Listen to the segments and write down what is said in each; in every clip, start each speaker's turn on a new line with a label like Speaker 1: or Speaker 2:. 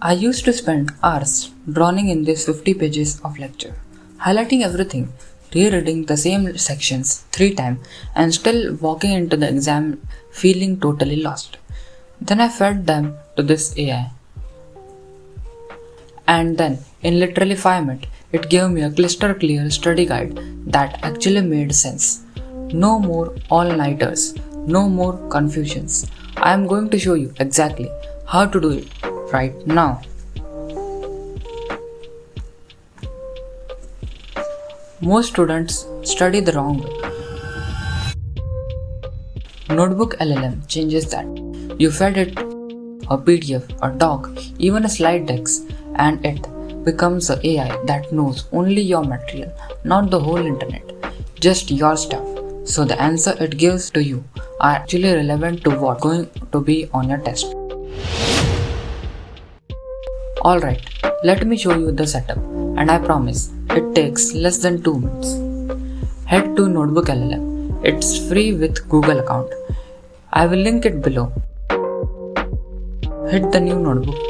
Speaker 1: I used to spend hours drowning in these 50 pages of lecture, highlighting everything, rereading the same sections 3 times, and still walking into the exam feeling totally lost. Then I fed them to this AI. And then, in literally 5 minutes, it gave me a crystal clear study guide that actually made sense. No more all-nighters, no more confusions. I am going to show you exactly how to do it right now. Most students study the wrong way. NotebookLLM changes that. You fed it a PDF, a doc, even a slide deck, and it becomes an AI that knows only your material, not the whole internet, just your stuff. So the answer it gives to you are actually relevant to what's going to be on your test. Alright, let me show you the setup, and I promise it takes less than 2 minutes. Head to NotebookLLM. It's free with Google account. I will link it below. Hit the new notebook.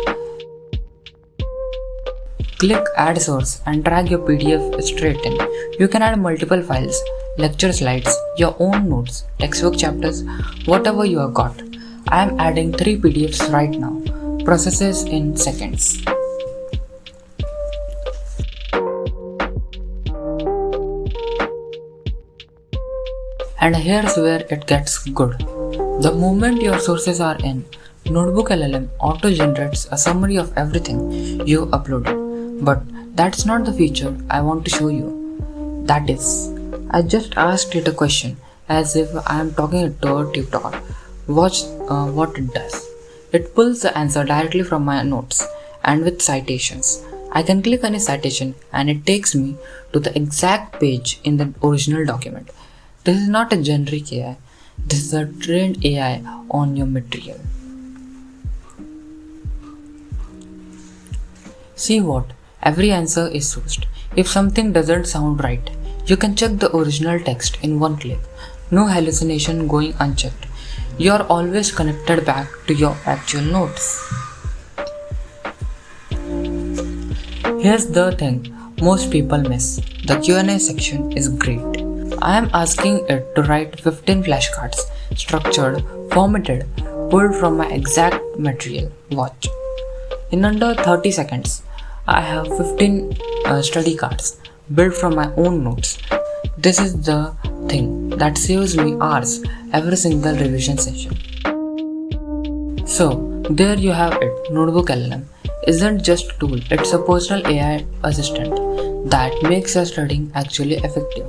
Speaker 1: Click add source and drag your PDF straight in. You can add multiple files, lecture slides, your own notes, textbook chapters, whatever you have got. I am adding 3 PDFs right now. Processes in seconds. And here's where it gets good. The moment your sources are in, NotebookLLM auto-generates a summary of everything you uploaded. But that's not the feature I want to show you. That is, I just asked it a question as if I am talking to a tutor. Watch what it does. It pulls the answer directly from my notes and with citations. I can click any citation and it takes me to the exact page in the original document. This is not a generic AI. This is a trained AI on your material. See what? Every answer is sourced. If something doesn't sound right, you can check the original text in one click. No hallucination going unchecked. You are always connected back to your actual notes. Here's the thing most people miss. The Q&A section is great. I am asking it to write 15 flashcards, structured, formatted, pulled from my exact material. Watch. In under 30 seconds, I have 15 study cards built from my own notes. This is the thing that saves me hours every single revision session. So there you have it. NotebookLLM isn't just a tool, it's a personal AI assistant that makes your studying actually effective.